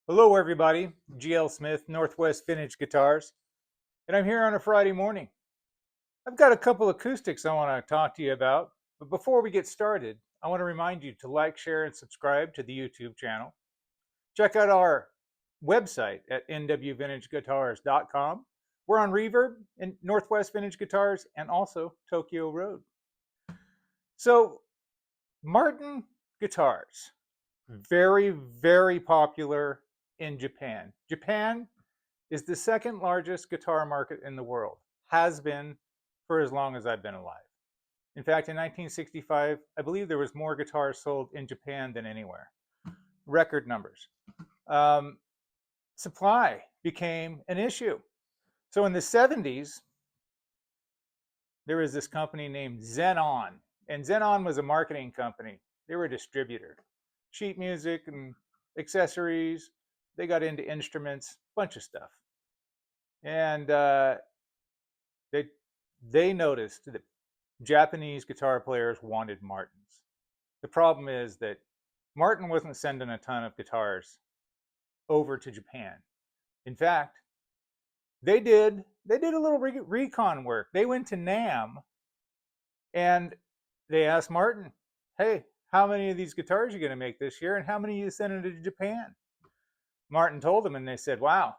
Hello, everybody. GL Smith, Northwest Vintage Guitars, and I'm here on a Friday morning. I've got a couple acoustics I want to talk to you about, but before we get started, I want to remind you to like, share, and subscribe to the YouTube channel. Check out our website at nwvintageguitars.com. We're on Reverb in Northwest Vintage Guitars and also Tokyo Road. So, Martin guitars, very, very popular in Japan. Japan is the second largest guitar market in the world, has been for as long as I've been alive. In fact, in 1965, I believe there was more guitars sold in Japan than anywhere. Record numbers. Um, Supply became an issue. So in the 70s, there was this company named Xenon, and Xenon was a marketing company. They were a distributor. Sheet music and accessories. They got into instruments, bunch of stuff. And they they noticed that Japanese guitar players wanted Martins. The problem is that Martin wasn't sending a ton of guitars over to Japan. In fact, they did a little recon work. They went to Nam and they asked Martin, "Hey, how many of these guitars are you going to make this year, and how many are you sending to Japan?" Martin told them, and they said, "Wow,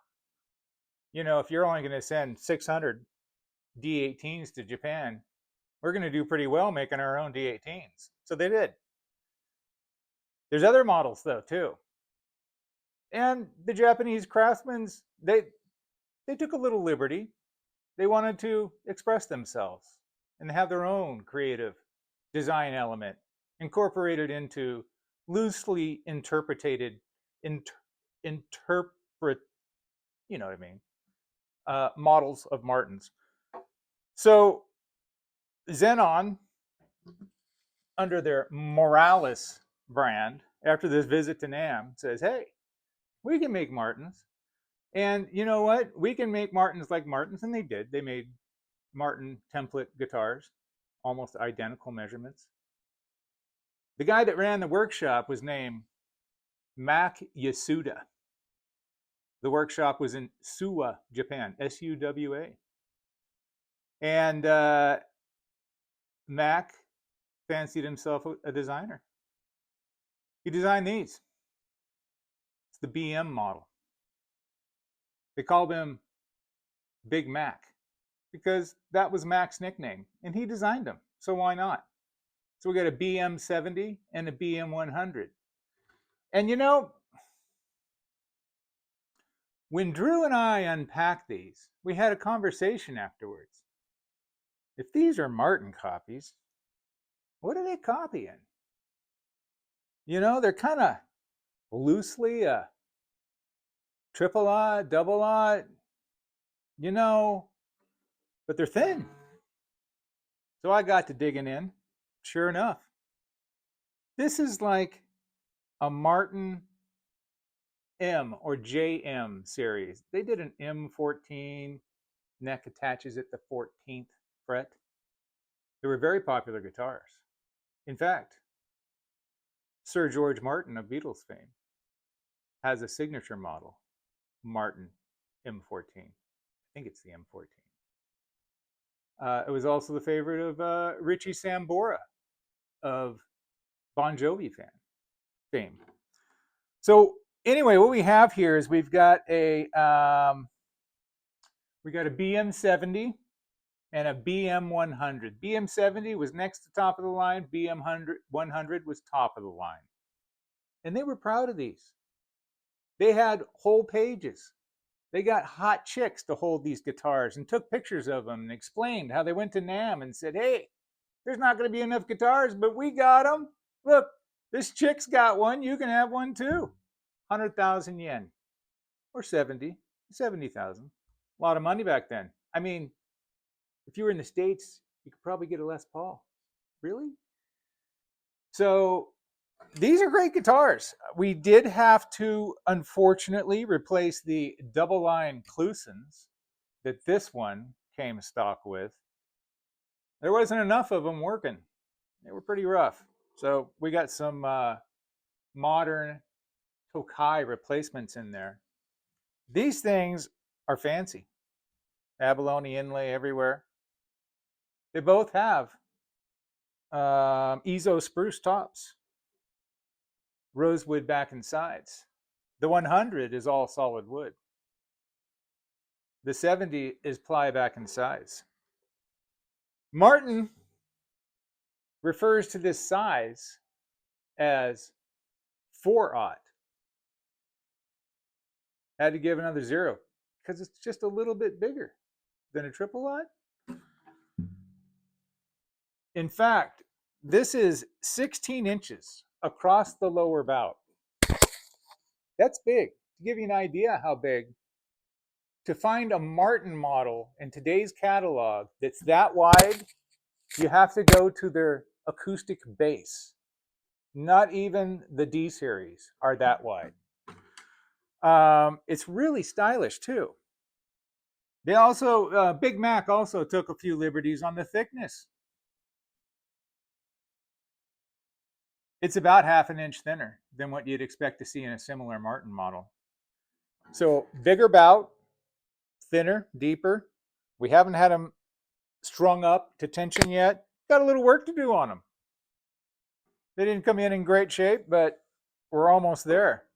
if you're only going to send 600 D18s to Japan, we're going to do pretty well making our own D18s." So they did. There's other models though too. And the Japanese craftsmen, they took a little liberty. They wanted to express themselves and have their own creative design element incorporated into loosely interpreted interpret you know what I mean models of Martins. So Xenon, under their Morales brand, after this visit to Nam, says, "Hey, we can make Martins. And you know what? We can make Martins like Martins." And they did. They made Martin template guitars, almost identical measurements. The guy that ran the workshop was named Mac Yasuda. The workshop was in Suwa, Japan, Suwa. And Mac fancied himself a designer. He designed these. It's the BM model. They called him Big Mac because that was Mac's nickname, and he designed them. So why not? So we got a BM 70 and a BM 100. And when Drew and I unpacked these, we had a conversation afterwards. If these are Martin copies, what are they copying? They're kind of loosely a triple aught, double aught, but they're thin. So I got to digging in. Sure enough, this is like a Martin M or JM series. They did an M14, neck attaches at the 14th fret. They were very popular guitars. In fact, Sir George Martin of Beatles fame has a signature model, Martin M14. I think it's the M14. It was also the favorite of Richie Sambora of Bon Jovi fame. So anyway, what we have here is we've got a BM 70 and a BM 100. BM 70 was next to top of the line. BM 100 was top of the line, and they were proud of these. They had whole pages. They got hot chicks to hold these guitars and took pictures of them and explained how they went to Nam and said, "Hey, there's not going to be enough guitars, but we got them. Look, this chick's got one. You can have one too." 100,000 yen or 70,000. A lot of money back then. I mean, if you were in the States, you could probably get a Les Paul. Really? So these are great guitars. We did have to, unfortunately, replace the double line Klusons that this one came stock with. There wasn't enough of them working. They were pretty rough. So we got some modern Tokai replacements in there. These things are fancy. Abalone inlay everywhere. They both have Ezo spruce tops, rosewood back and sides. The 100 is all solid wood. The 70 is ply back and sides. Martin refers to this size as 4/0. Had to give another 0 because it's just a little bit bigger than a 0/0. In fact, this is 16 inches across the lower bout. That's big. To give you an idea how big, to find a Martin model in today's catalog that's that wide, you have to go to their acoustic base. Not even the D series are that wide. It's really stylish too. They also, Big Mac also took a few liberties on the thickness. It's about 1/2 inch thinner than what you'd expect to see in a similar Martin model. So bigger bout, thinner, deeper. We haven't had them strung up to tension yet. Got a little work to do on them. They didn't come in great shape, but we're almost there.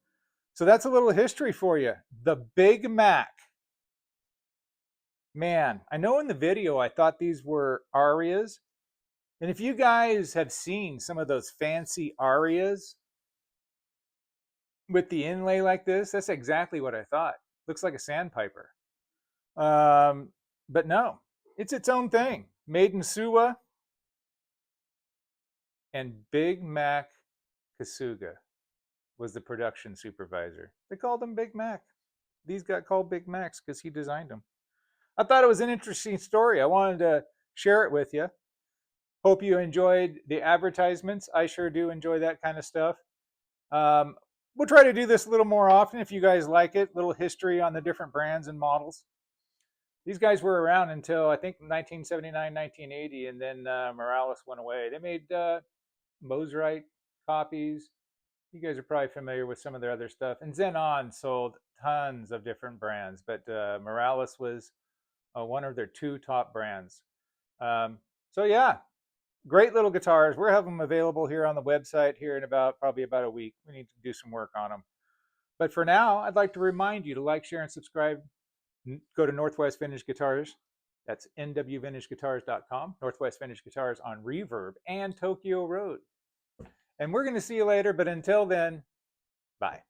So that's a little history for you. The Big Mac. Man, I know in the video I thought these were Arias. And if you guys have seen some of those fancy Arias with the inlay like this, that's exactly what I thought. Looks like a sandpiper. But no, it's its own thing. Made in Suwa. And Big Mac Yasuda was the production supervisor. They called him Big Mac. These got called Big Macs because he designed them. I thought it was an interesting story. I wanted to share it with you. Hope you enjoyed the advertisements. I sure do enjoy that kind of stuff. We'll try to do this a little more often if you guys like it. Little history on the different brands and models. These guys were around until I think 1979, 1980, and then Morales went away. They made Moserite copies. You guys are probably familiar with some of their other stuff. And Xenon sold tons of different brands, but Morales was one of their 2 top brands. So yeah, great little guitars. We'll have them available here on the website here in probably about a week. We need to do some work on them. But for now, I'd like to remind you to like, share, and subscribe. Go to Northwest Vintage Guitars. That's nwvintageguitars.com. Northwest Vintage Guitars on Reverb and Tokyo Road. And we're going to see you later, but until then, bye.